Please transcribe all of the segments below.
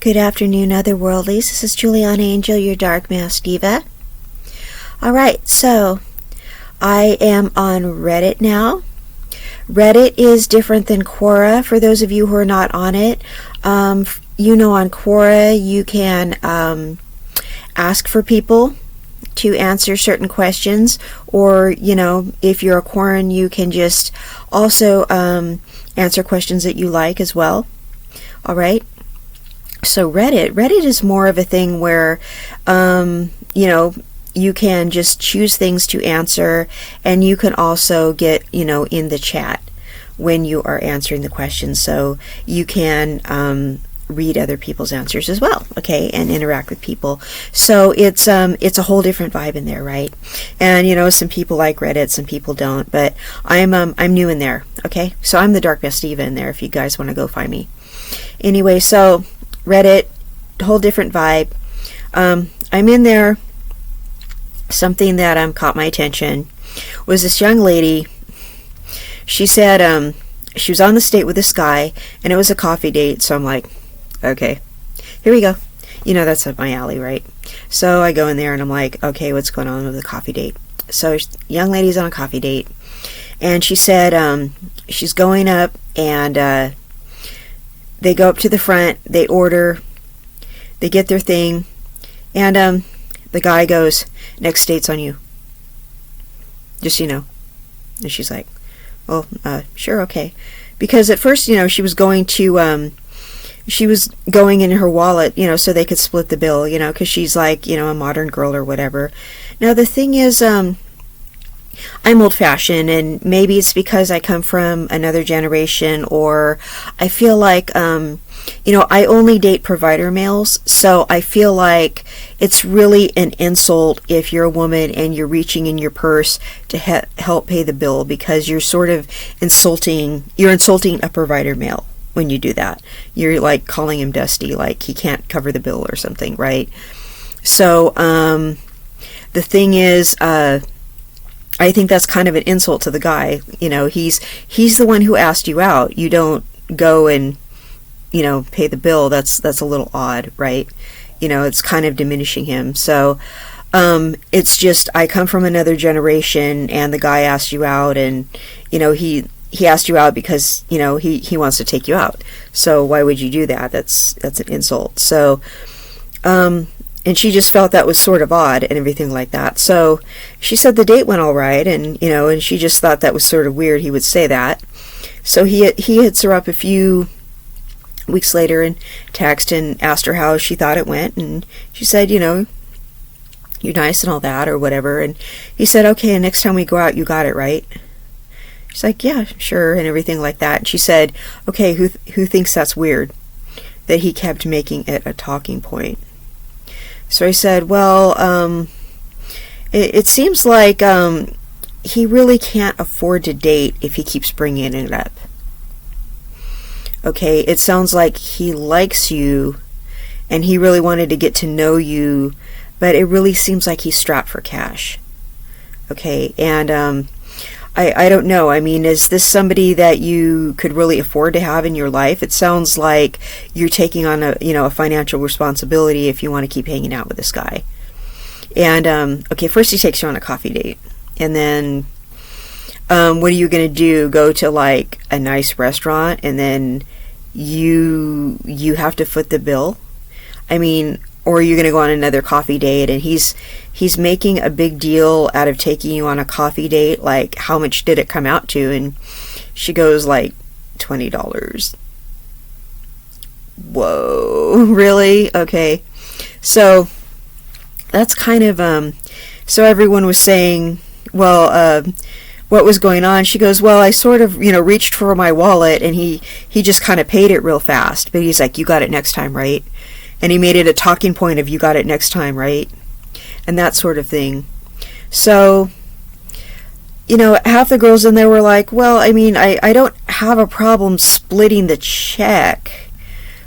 Good afternoon, otherworldlies. This is Juliana Angel, your Darkmaskdiva. Alright, so I am on Reddit now. Reddit is different than Quora. For those of you who are not on it, on Quora you can ask for people to answer certain questions, or if you're a Quoran, you can just also answer questions that you like as well. Alright, so Reddit is more of a thing where you can just choose things to answer, and you can also get in the chat when you are answering the questions, so you can read other people's answers as well, okay, and interact with people. So it's a whole different vibe in there, right? And some people like Reddit, some people don't, but I'm new in there, okay? So I'm the Darkmaskdiva in there if you guys want to go find me. Anyway, so Reddit, whole different vibe. I'm in there. Something that caught my attention was this young lady. She said she was on the date with this guy, and it was a coffee date. So I'm like, okay, here we go. That's up my alley, right? So I go in there and I'm like, okay, what's going on with the coffee date? So young lady's on a coffee date, and she said she's going up, and they go up to the front, they order, they get their thing, and the guy goes, next date's on you. Just And she's like, well, sure, okay. Because at first, she was going to, she was going in her wallet, so they could split the bill, because she's like, a modern girl or whatever. Now, the thing is, I'm old-fashioned, and maybe it's because I come from another generation, or I feel like, I only date provider males, so I feel like it's really an insult if you're a woman and you're reaching in your purse to help pay the bill, because you're sort of insulting a provider male when you do that. You're like calling him dusty, like he can't cover the bill or something, right? So, the thing is, I think that's kind of an insult to the guy. He's the one who asked you out. You don't go and pay the bill. That's a little odd, right? It's kind of diminishing him. So it's just, I come from another generation, and the guy asked you out, and he asked you out because he wants to take you out. So why would you do that? That's an insult. So and she just felt that was sort of odd and everything like that. So she said the date went all right, and and she just thought that was sort of weird he would say that. So he hits her up a few weeks later and texted and asked her how she thought it went, and she said, you're nice and all that, or whatever. And he said, okay, and next time we go out, you got it, right? She's like, yeah, sure, and everything like that. And she said, okay, who thinks that's weird that he kept making it a talking point? So I said, well, it seems like he really can't afford to date if he keeps bringing it up. Okay, it sounds like he likes you, and he really wanted to get to know you, but it really seems like he's strapped for cash. Okay, and I don't know. I mean, is this somebody that you could really afford to have in your life? It sounds like you're taking on a financial responsibility if you want to keep hanging out with this guy. And okay, first he takes you on a coffee date, and then what are you going to do? Go to like a nice restaurant, and then you have to foot the bill? I mean, or are you going to go on another coffee date, and he's making a big deal out of taking you on a coffee date, like how much did it come out to? And she goes like $20. Whoa, really? Okay. So that's kind of so everyone was saying, well, what was going on? She goes, well, I sort of reached for my wallet, and he just kind of paid it real fast, but he's like, you got it next time, right? And he made it a talking point of, you got it next time, right? And that sort of thing. So, half the girls in there were like, well, I mean, I don't have a problem splitting the check,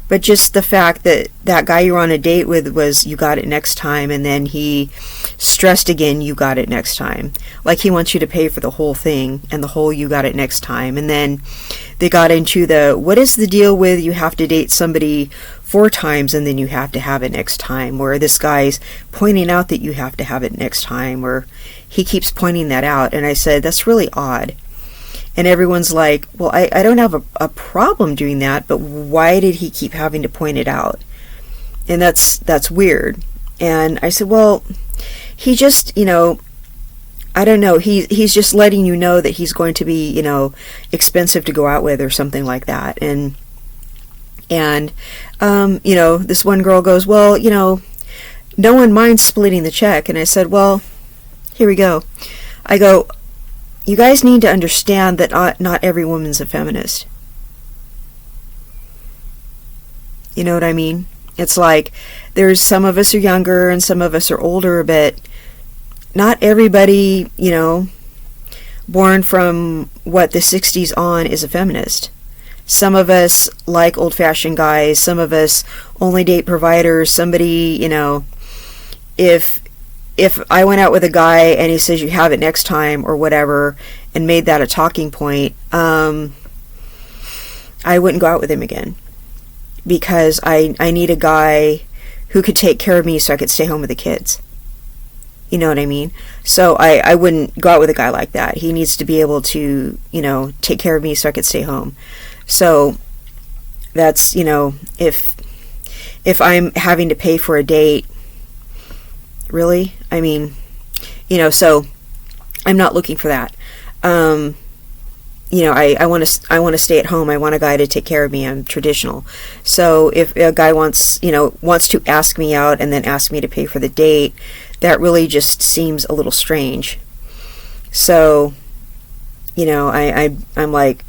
but just the fact that that guy you're on a date with was, you got it next time, and then he stressed again, you got it next time. Like he wants you to pay for the whole thing, and the whole you got it next time. And then they got into the, what is the deal with you have to date somebody 4 times and then you have to have it next time, where this guy's pointing out that you have to have it next time, or he keeps pointing that out. And I said, that's really odd. And everyone's like, well, I don't have a problem doing that, but why did he keep having to point it out? And that's weird. And I said, well, he just, I don't know, he's just letting you know that he's going to be, expensive to go out with or something like that. And this one girl goes, well, no one minds splitting the check. And I said, well, here we go. I go, you guys need to understand that not every woman's a feminist. You know what I mean? It's like, there's some of us are younger and some of us are older, but not everybody, born from the 60s on is a feminist. Some of us like old-fashioned guys. Some of us only date providers. Somebody, if I went out with a guy and he says you have it next time or whatever and made that a talking point, I wouldn't go out with him again, because I need a guy who could take care of me so I could stay home with the kids. You know what I mean? So I wouldn't go out with a guy like that. He needs to be able to, take care of me so I could stay home. So that's, if I'm having to pay for a date, really? I mean, so I'm not looking for that. I want to stay at home. I want a guy to take care of me. I'm traditional. So if a guy wants to ask me out and then ask me to pay for the date, that really just seems a little strange. So, I'm like,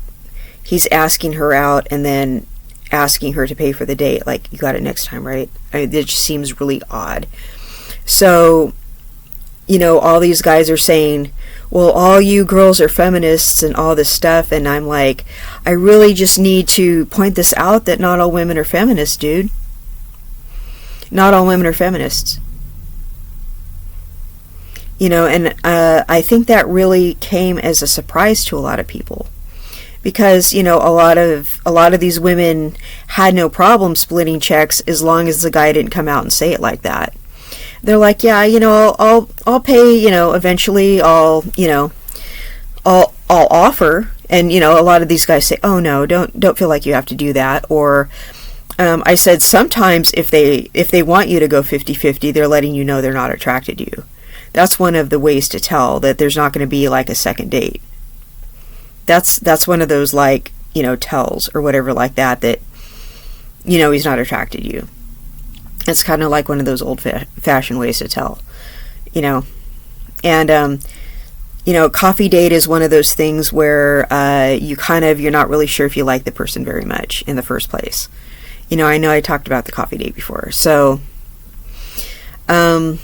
he's asking her out and then asking her to pay for the date. Like, you got it next time, right? It just seems really odd. So, all these guys are saying, well, all you girls are feminists and all this stuff. And I'm like, I really just need to point this out, that not all women are feminists, dude. Not all women are feminists. And I think that really came as a surprise to a lot of people. Because, a lot of these women had no problem splitting checks as long as the guy didn't come out and say it like that. They're like, yeah, I'll pay, eventually I'll offer. And, a lot of these guys say, oh no, don't feel like you have to do that. Or, I said, sometimes if they want you to go 50-50, they're letting you know they're not attracted to you. That's one of the ways to tell that there's not going to be like a second date. That's one of those, like, tells or whatever like that he's not attracted to you. It's kind of like one of those old-fashioned ways to tell, And, coffee date is one of those things where you're not really sure if you like the person very much in the first place. I know I talked about the coffee date before. So, and,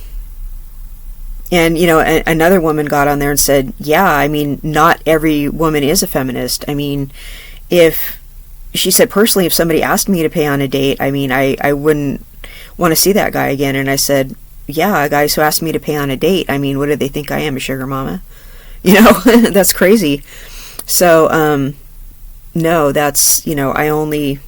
another woman got on there and said, yeah, I mean, not every woman is a feminist. I mean, she said, personally, if somebody asked me to pay on a date, I mean, I wouldn't want to see that guy again. And I said, yeah, guys who ask me to pay on a date, I mean, what do they think I am, a sugar mama? That's crazy. So, no, that's, I only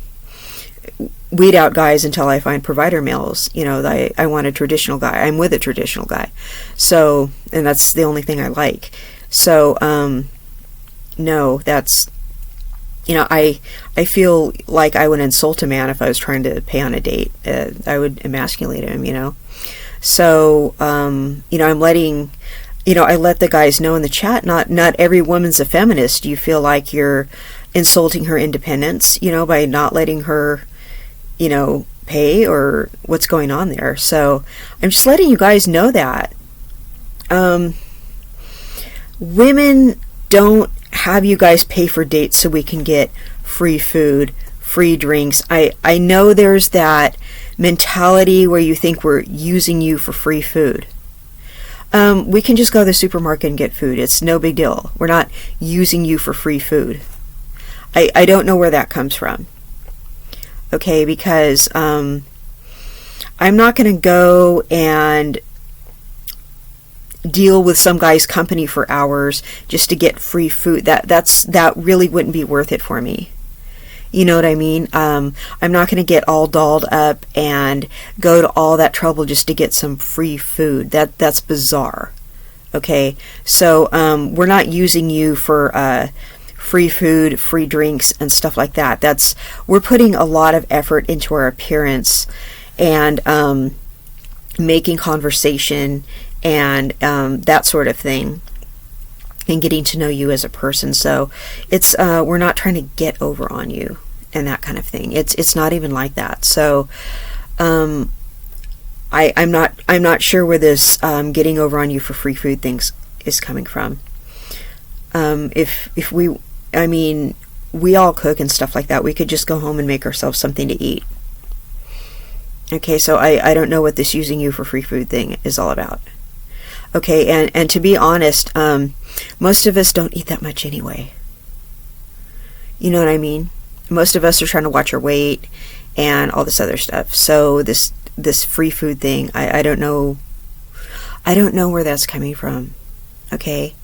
weed out guys until I find provider males. I want a traditional guy. I'm with a traditional guy. So, and that's the only thing I like. So, no, that's, I feel like I would insult a man if I was trying to pay on a date. I would emasculate him, So, I'm letting, I let the guys know in the chat, not every woman's a feminist. Do you feel like you're insulting her independence, by not letting her, pay, or what's going on there? So I'm just letting you guys know that women don't have you guys pay for dates so we can get free food, free drinks. I know there's that mentality where you think we're using you for free food. We can just go to the supermarket and get food. It's no big deal. We're not using you for free food. I don't know where that comes from. Okay, because I'm not going to go and deal with some guy's company for hours just to get free food. That really wouldn't be worth it for me. You know what I mean? I'm not going to get all dolled up and go to all that trouble just to get some free food. That's bizarre. Okay, so we're not using you for free food, free drinks, and stuff like that. We're putting a lot of effort into our appearance and making conversation and that sort of thing, and getting to know you as a person. So it's we're not trying to get over on you and that kind of thing. It's not even like that. So I'm not sure where this getting over on you for free food things is coming from. We all cook and stuff like that. We could just go home and make ourselves something to eat. Okay, so I don't know what this using you for free food thing is all about. Okay, and to be honest, most of us don't eat that much anyway. You know what I mean? Most of us are trying to watch our weight and all this other stuff. So this free food thing, I don't know where that's coming from. Okay?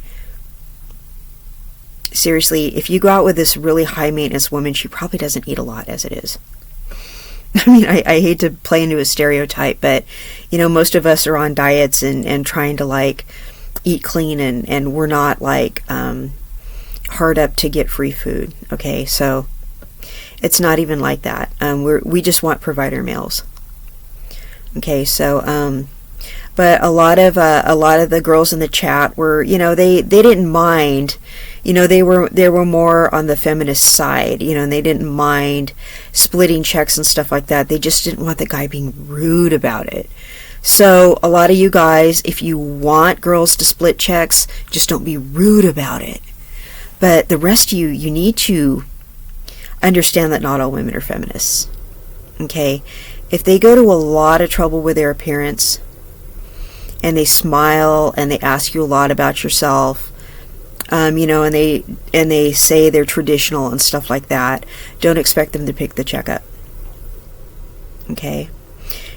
Seriously, if you go out with this really high maintenance woman, she probably doesn't eat a lot as it is. I mean, I hate to play into a stereotype, but most of us are on diets and trying to like eat clean, and we're not like hard up to get free food. Okay, so it's not even like that. We just want provider males. Okay, so but a lot of the girls in the chat were, they didn't mind. They were more on the feminist side, and they didn't mind splitting checks and stuff like that. They just didn't want the guy being rude about it. So a lot of you guys, if you want girls to split checks, just don't be rude about it. But the rest of you need to understand that not all women are feminists. Okay? If they go to a lot of trouble with their appearance, and they smile and they ask you a lot about yourself, and they say they're traditional and stuff like that, don't expect them to pick the check up. Okay?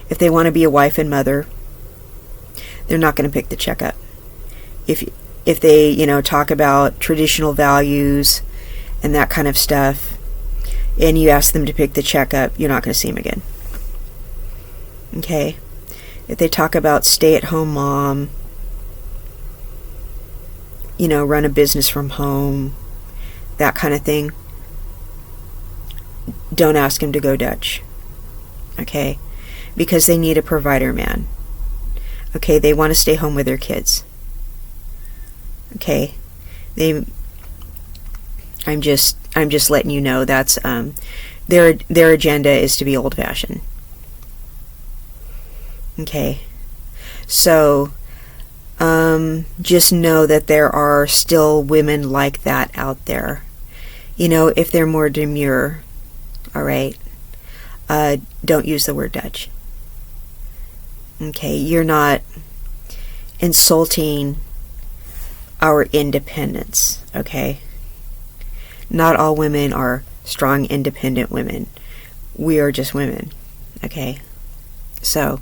If they want to be a wife and mother, they're not going to pick the check up. If they, talk about traditional values and that kind of stuff, and you ask them to pick the check up, you're not going to see them again. Okay? If they talk about stay-at-home mom, run a business from home, that kind of thing, don't ask them to go Dutch. Okay? Because they need a provider man. Okay? They want to stay home with their kids. Okay? I'm just letting you know that's their agenda is to be old-fashioned. Okay? So just know that there are still women like that out there. If they're more demure, all right, don't use the word Dutch. Okay, you're not insulting our independence, okay? Not all women are strong, independent women. We are just women, okay? So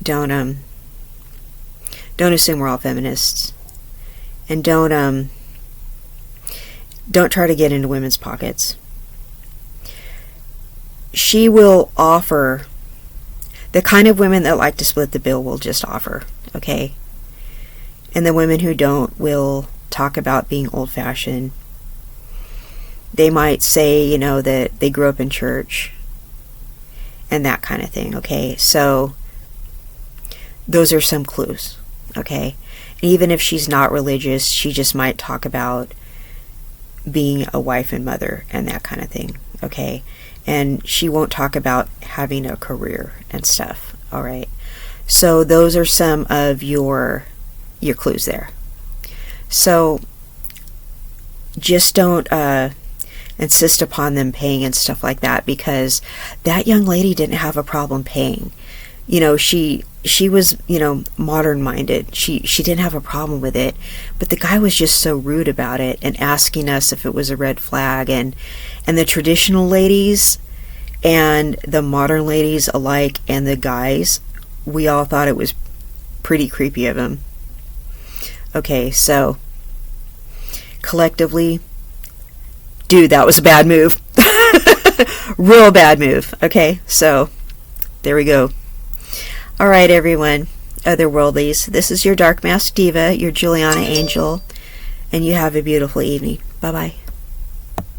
don't assume we're all feminists, and don't try to get into women's pockets. She will offer the kind of women that like to split the bill will just offer, okay? And the women who don't will talk about being old-fashioned. They might say, that they grew up in church and that kind of thing, okay? So those are some clues, okay? And even if she's not religious, she just might talk about being a wife and mother and that kind of thing, okay? And she won't talk about having a career and stuff, all right? So those are some of your clues there. So just don't insist upon them paying and stuff like that, because that young lady didn't have a problem paying. She was, modern minded. She didn't have a problem with it, but the guy was just so rude about it and asking us if it was a red flag, and the traditional ladies and the modern ladies alike and the guys, we all thought it was pretty creepy of him. Okay, so collectively, dude, that was a bad move. Real bad move. Okay, so there we go. All right, everyone, otherworldlies. This is your Dark Mask Diva, your Juliana Angel, and you have a beautiful evening. Bye-bye.